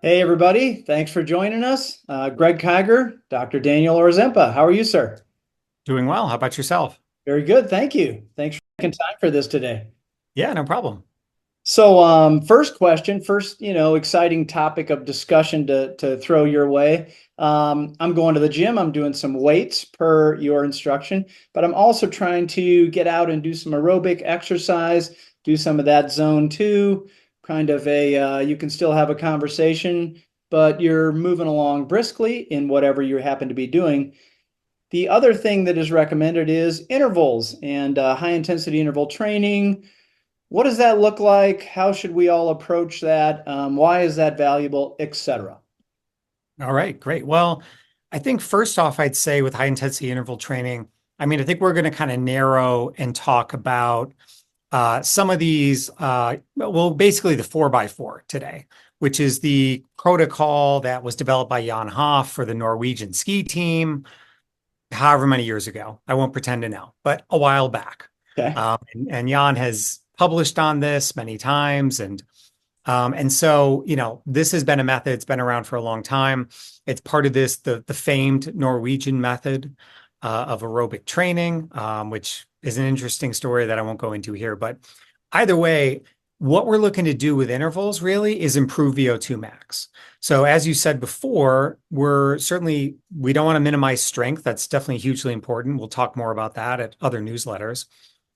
Hey, everybody. Thanks for joining us. Greg Kiger, Dr. Daniel Orzempa. How are you, sir? Doing well. How about yourself? Very good. Thank you. Thanks for making time for this today. Yeah, no problem. First question, exciting topic of discussion to throw your way. I'm going to the gym. I'm doing some weights per your instruction, but I'm also trying to get out and do some aerobic exercise, do some of that zone two, kind of you can still have a conversation, but you're moving along briskly in whatever you happen to be doing. The other thing that is recommended is intervals and high intensity interval training. What does that look like? How should we all approach that? Why is that valuable, etc.? All right, great. Well, I think first off, I'd say with high intensity interval training, I think we're going to kind of narrow and talk about some of these, basically the 4x4 today, which is the protocol that was developed by Jan Hoff for the Norwegian ski team, however many years ago. I won't pretend to know, but a while back. Okay. And Jan has published on this many times, and so, this has been a method. It's been around for a long time. It's part of the famed Norwegian method of aerobic training, which is an interesting story that I won't go into here. But either way, what we're looking to do with intervals really is improve VO2 max. So as you said before, we don't want to minimize strength. That's definitely hugely important. We'll talk more about that at other newsletters.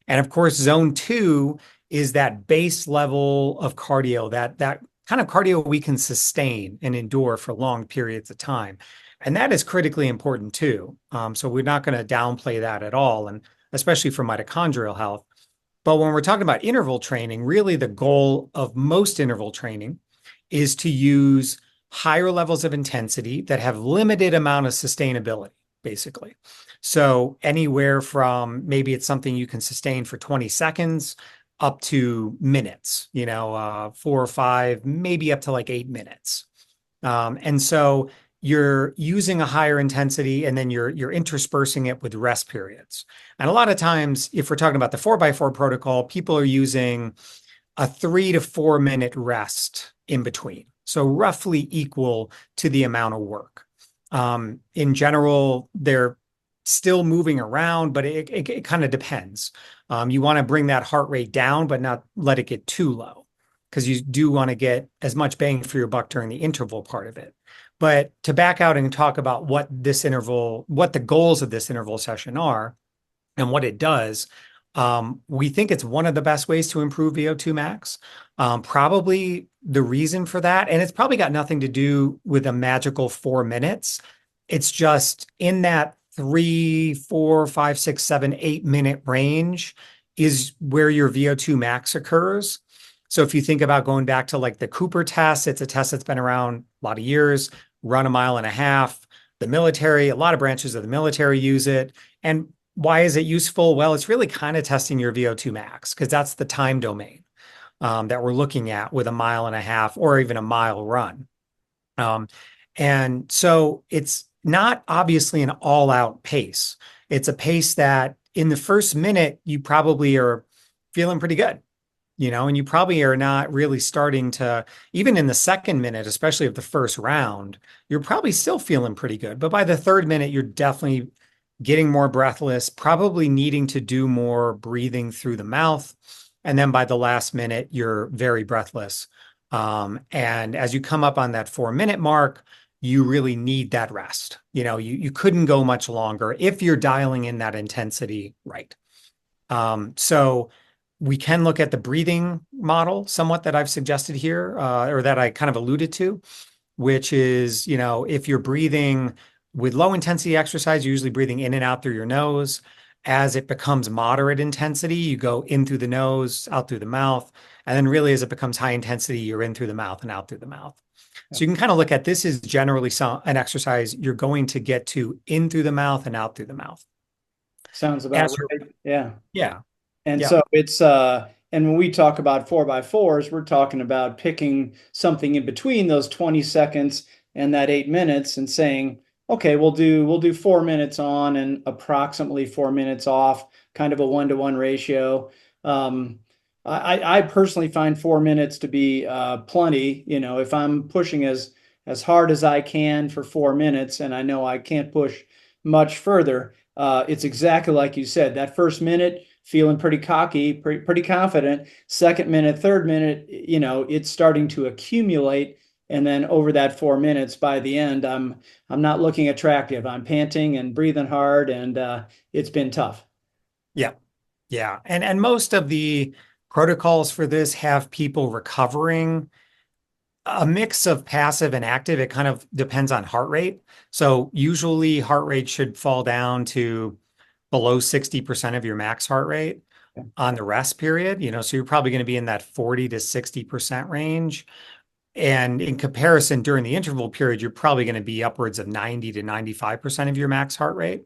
And of course, zone two is that base level of cardio, that kind of cardio we can sustain and endure for long periods of time. And that is critically important too. So we're not going to downplay that at all, and especially for mitochondrial health. But when we're talking about interval training, really the goal of most interval training is to use higher levels of intensity that have limited amount of sustainability, basically. So anywhere from maybe it's something you can sustain for 20 seconds up to minutes, 4 or 5, maybe up to like 8 minutes. And so you're using a higher intensity and then you're interspersing it with rest periods. And a lot of times, if we're talking about the 4x4 protocol, people are using a 3 to 4 minute rest in between. So roughly equal to the amount of work. In general, they're still moving around, but it kind of depends. You want to bring that heart rate down, but not let it get too low, because you do want to get as much bang for your buck during the interval part of it. But to back out and talk about what the goals of this interval session are and what it does, we think it's one of the best ways to improve VO2 max. Probably the reason for that, and it's probably got nothing to do with a magical 4 minutes. It's just in that 3, 4, 5, 6, 7, 8 minute range is where your VO2 max occurs. So if you think about going back to like the Cooper test, it's a test that's been around a lot of years, run a mile and a half. The military, a lot of branches of the military use it. And why is it useful? Well, it's really kind of testing your VO2 max because that's the time domain that we're looking at with a mile and a half or even a mile run. Um, and so it's not obviously an all out pace. It's a pace that in the first minute, you probably are feeling pretty good, and you probably are not really starting to, even in the second minute, especially of the first round, you're probably still feeling pretty good. But by the third minute, you're definitely getting more breathless, probably needing to do more breathing through the mouth. And then by the last minute, you're very breathless. And as you come up on that 4 minute mark, you really need that rest. You couldn't go much longer if you're dialing in that intensity right. So we can look at the breathing model somewhat that I've suggested here, or that I kind of alluded to, which is, if you're breathing with low intensity exercise, you're usually breathing in and out through your nose. As it becomes moderate intensity, you go in through the nose, out through the mouth. And then really as it becomes high intensity, you're in through the mouth and out through the mouth. So you can kind of look at this as generally an exercise you're going to get to in through the mouth and out through the mouth. Sounds about As for, right. Yeah. yeah, And yeah. so and when we talk about 4x4s, we're talking about picking something in between those 20 seconds and that 8 minutes and saying, okay, we'll do 4 minutes on and approximately 4 minutes off, kind of a 1-to-1 ratio. Um, I personally find 4 minutes to be plenty. You know, if I'm pushing as hard as I can for 4 minutes, and I know I can't push much further, it's exactly like you said. That first minute, feeling pretty cocky, pretty confident. Second minute, third minute, you know, it's starting to accumulate. And then over that 4 minutes, by the end, I'm not looking attractive. I'm panting and breathing hard, and it's been tough. Yeah. Yeah. And most of the protocols for this have people recovering a mix of passive and active. It kind of depends on heart rate. So usually heart rate should fall down to below 60% of your max heart rate on the rest period, so you're probably going to be in that 40 to 60% range. And in comparison, during the interval period, you're probably going to be upwards of 90 to 95% of your max heart rate.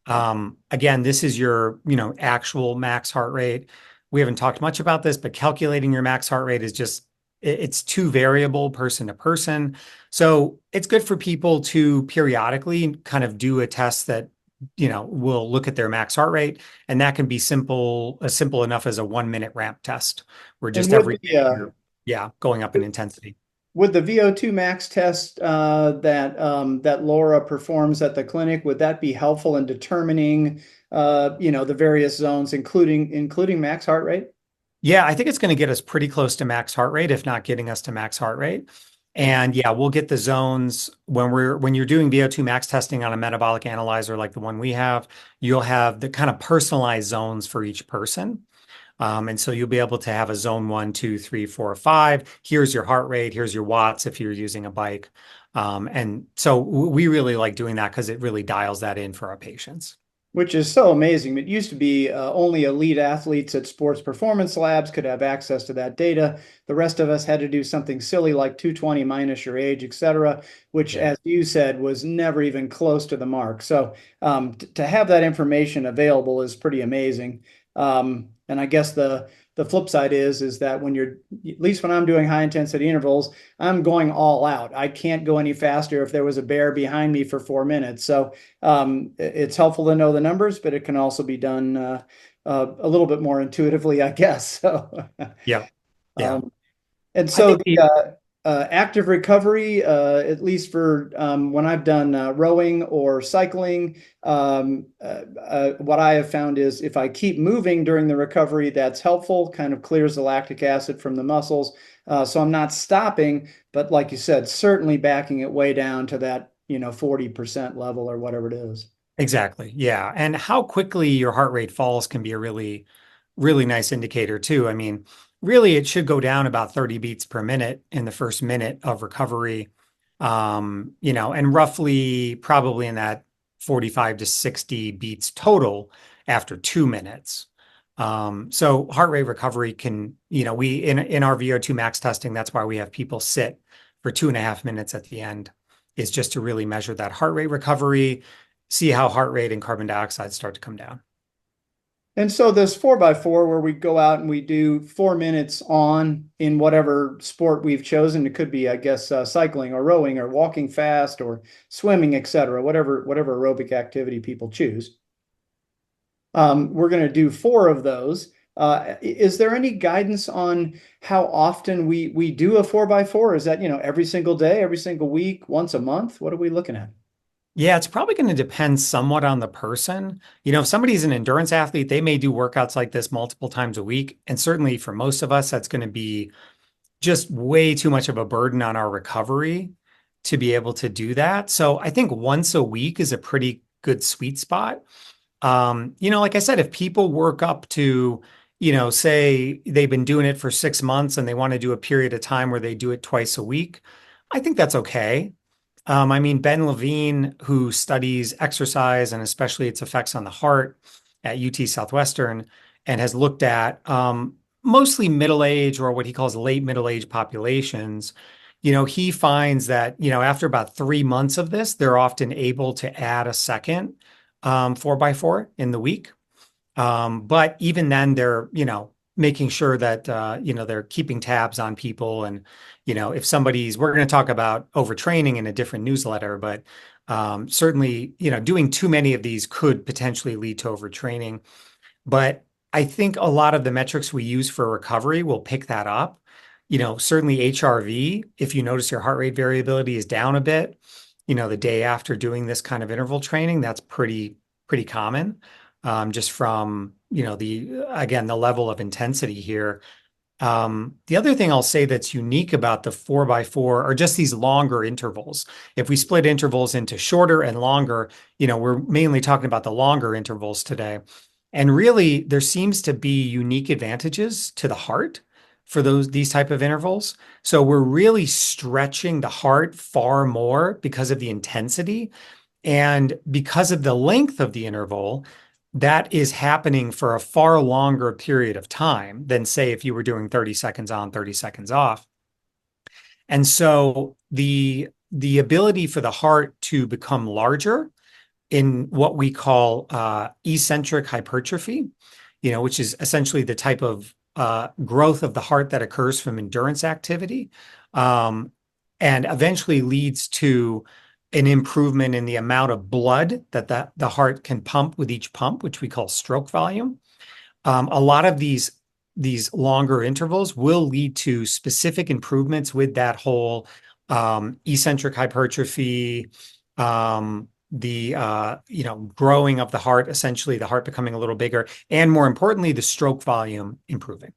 Yeah. Again, this is your, actual max heart rate. We haven't talked much about this, but calculating your max heart rate is just, it's too variable person to person. So it's good for people to periodically kind of do a test that, will look at their max heart rate. And that can be simple enough as a 1 minute ramp test, where And just every minute you're, going up in would intensity. would the VO2 max test that Laura performs at the clinic, would that be helpful in determining the various zones, including max heart rate? Yeah, I think it's going to get us pretty close to max heart rate, if not getting us to max heart rate. And yeah, we'll get the zones when you're doing VO2 max testing on a metabolic analyzer like the one we have, you'll have the kind of personalized zones for each person. And so you'll be able to have a zone 1, 2, 3, 4, 5. Here's your heart rate. Here's your watts if you're using a bike. And so we really like doing that because it really dials that in for our patients. Which is so amazing. It used to be only elite athletes at sports performance labs could have access to that data. The rest of us had to do something silly like 220 minus your age, et cetera, which, Yeah. as you said, was never even close to the mark. So to have that information available is pretty amazing. And I guess the flip side is that when you're, at least when I'm doing high intensity intervals, I'm going all out. I can't go any faster if there was a bear behind me for 4 minutes. So it's helpful to know the numbers, but it can also be done a little bit more intuitively, I guess. So, Yeah. Yeah. um, and I so think the active recovery, at least for when I've done rowing or cycling, what I have found is if I keep moving during the recovery, that's helpful, kind of clears the lactic acid from the muscles. So I'm not stopping, but like you said, certainly backing it way down to that, 40% level or whatever it is. Exactly. Yeah. And how quickly your heart rate falls can be a really, really nice indicator too. I mean, really, it should go down about 30 beats per minute in the first minute of recovery. And roughly probably in that 45 to 60 beats total after 2 minutes. So heart rate recovery can, we in our VO2 max testing, that's why we have people sit for 2.5 minutes at the end, is just to really measure that heart rate recovery, see how heart rate and carbon dioxide start to come down. And so this 4x4 where we go out and we do 4 minutes on in whatever sport we've chosen, it could be, I guess, cycling or rowing or walking fast or swimming, etc., whatever aerobic activity people choose. We're going to do four of those. Is there any guidance on how often we do a 4x4? Is that, every single day, every single week, once a month? What are we looking at? Yeah, it's probably going to depend somewhat on the person. If somebody's an endurance athlete, they may do workouts like this multiple times a week. And certainly for most of us, that's going to be just way too much of a burden on our recovery to be able to do that. So I think once a week is a pretty good sweet spot. Like I said, if people work up to, say they've been doing it for 6 months and they want to do a period of time where they do it twice a week, I think that's okay. I mean, Ben Levine, who studies exercise and especially its effects on the heart at UT Southwestern, and has looked at mostly middle age or what he calls late middle age populations, he finds that, after about 3 months of this, they're often able to add a second 4x4 in the week. But even then, they're, making sure that, they're keeping tabs on people. And, if we're going to talk about overtraining in a different newsletter, but certainly, doing too many of these could potentially lead to overtraining. But I think a lot of the metrics we use for recovery will pick that up. Certainly HRV, if you notice your heart rate variability is down a bit, the day after doing this kind of interval training, that's pretty common. Just from, again, the level of intensity here. The other thing I'll say that's unique about the 4x4 are just these longer intervals. If we split intervals into shorter and longer, we're mainly talking about the longer intervals today. And really, there seems to be unique advantages to the heart for these type of intervals. So we're really stretching the heart far more because of the intensity and because of the length of the interval. That is happening for a far longer period of time than, say, if you were doing 30 seconds on, 30 seconds off. And so the ability for the heart to become larger in what we call eccentric hypertrophy, which is essentially the type of growth of the heart that occurs from endurance activity, and eventually leads to an improvement in the amount of blood that the heart can pump with each pump, which we call stroke volume. A lot of these longer intervals will lead to specific improvements with that whole eccentric hypertrophy, the growing of the heart, essentially the heart becoming a little bigger, and more importantly, the stroke volume improving.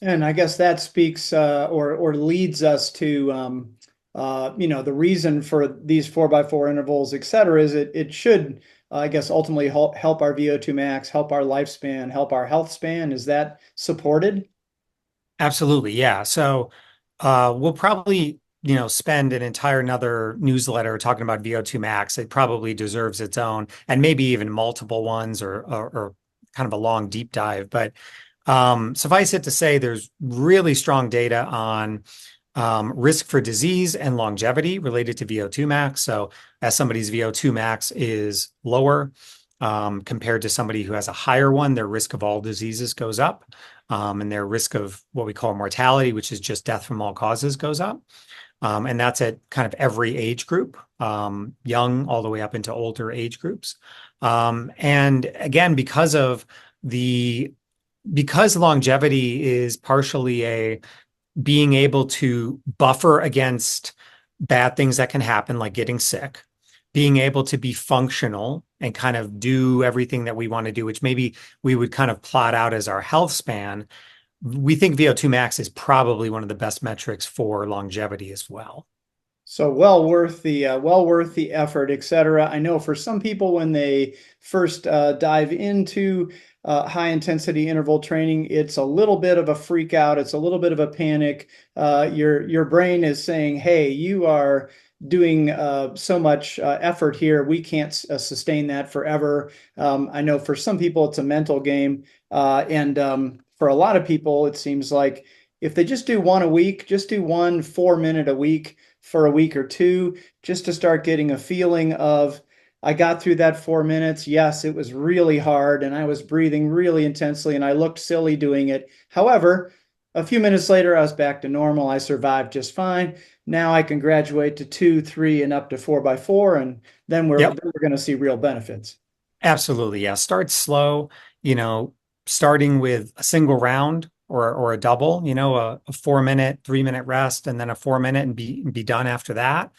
And I guess that speaks or leads us to the reason for these 4x4 intervals, et cetera, is it should, I guess, ultimately help our VO2 max, help our lifespan, help our health span. Is that supported? Absolutely, yeah. So we'll probably, spend an entire another newsletter talking about VO2 max. It probably deserves its own, and maybe even multiple ones or kind of a long deep dive. But suffice it to say, there's really strong data on risk for disease and longevity related to VO2 max. So as somebody's VO2 max is lower compared to somebody who has a higher one, their risk of all diseases goes up. And their risk of what we call mortality, which is just death from all causes, goes up. And that's at kind of every age group, young all the way up into older age groups. And again, because longevity is partially a being able to buffer against bad things that can happen, like getting sick, being able to be functional and kind of do everything that we want to do, which maybe we would kind of plot out as our health span. We think VO2 max is probably one of the best metrics for longevity as well. So well worth the effort, et cetera. I know for some people when they first dive into high intensity interval training, it's a little bit of a freak out. It's a little bit of a panic. Your brain is saying, "Hey, you are doing so much effort here. We can't sustain that forever." I know for some people it's a mental game, and for a lot of people it seems like if they just do one a week, just do 1 4 minute a week for a week or two, just to start getting a feeling of, I got through that 4 minutes. Yes, it was really hard and I was breathing really intensely and I looked silly doing it. However, a few minutes later, I was back to normal. I survived just fine. Now I can graduate to 2, 3, and up to 4x4, and then we're Yep, then we're going to see real benefits. absolutely. Yeah. Start slow, starting with a single round or a double, a 4 minute, 3 minute rest, and then a 4 minute and be done after that.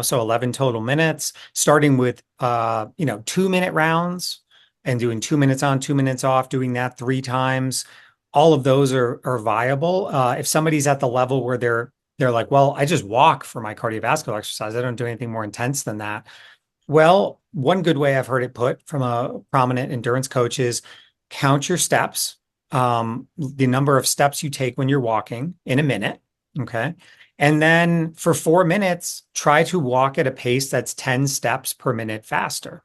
So 11 total minutes, starting with 2 minute rounds and doing 2 minutes on, 2 minutes off, doing that 3 times. All of those are viable. If somebody's at the level where they're like, well, I just walk for my cardiovascular exercise. I don't do anything more intense than that. Well, one good way I've heard it put from a prominent endurance coach is count your steps, the number of steps you take when you're walking in a minute. Okay. And then for 4 minutes, try to walk at a pace that's 10 steps per minute faster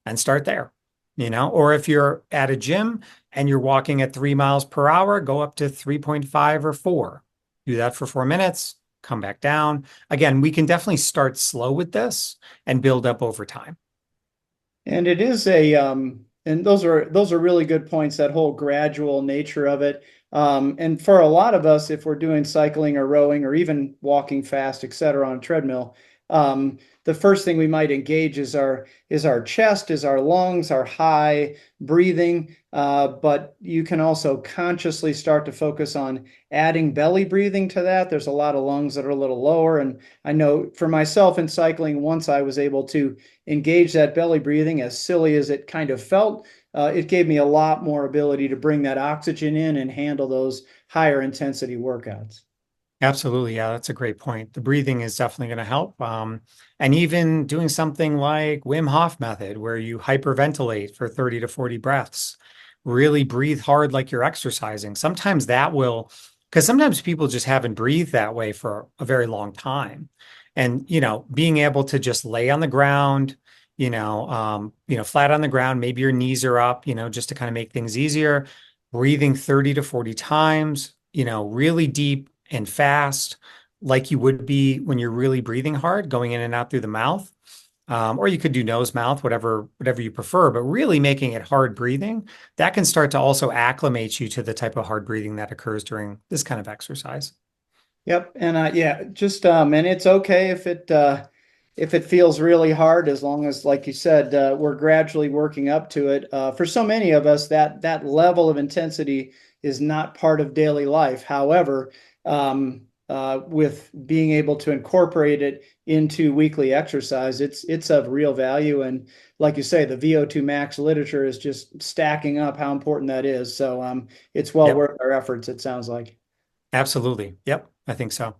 and start there. Or if you're at a gym and you're walking at 3 miles per hour, go up to 3.5 or 4. Do that for 4 minutes, come back down. Again, we can definitely start slow with this and build up over time. And it is and those are really good points, that whole gradual nature of it. And for a lot of us, if we're doing cycling or rowing or even walking fast, et cetera, on a treadmill, The first thing we might engage is our chest, is our lungs, our high breathing. But you can also consciously start to focus on adding belly breathing to that. There's a lot of lungs that are a little lower. And I know for myself in cycling, once I was able to engage that belly breathing, as silly as it kind of felt, it gave me a lot more ability to bring that oxygen in and handle those higher intensity workouts. Absolutely. Yeah, that's a great point. The breathing is definitely going to help. And even doing something like Wim Hof method, where you hyperventilate for 30 to 40 breaths, really breathe hard like you're exercising. Sometimes that will, because sometimes people just haven't breathed that way for a very long time. And, being able to just lay on the ground, flat on the ground, maybe your knees are up, just to kind of make things easier, breathing 30 to 40 times, really deep and fast, like you would be when you're really breathing hard, going in and out through the mouth. Or you could do nose mouth, whatever you prefer, but really making it hard breathing, that can start to also acclimate you to the type of hard breathing that occurs during this kind of exercise. Yep, and yeah, just and it's okay if it feels really hard, as long as, like you said, we're gradually working up to it. For so many of us, that level of intensity is not part of daily life. However, with being able to incorporate it into weekly exercise, it's of real value. And like you say, the VO2 max literature is just stacking up how important that is. So it's well Yep, worth our efforts, it sounds like. absolutely. Yep, I think so.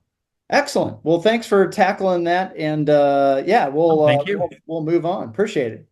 Excellent. Well, thanks for tackling that, and yeah, Thank you. we'll move on. Appreciate it.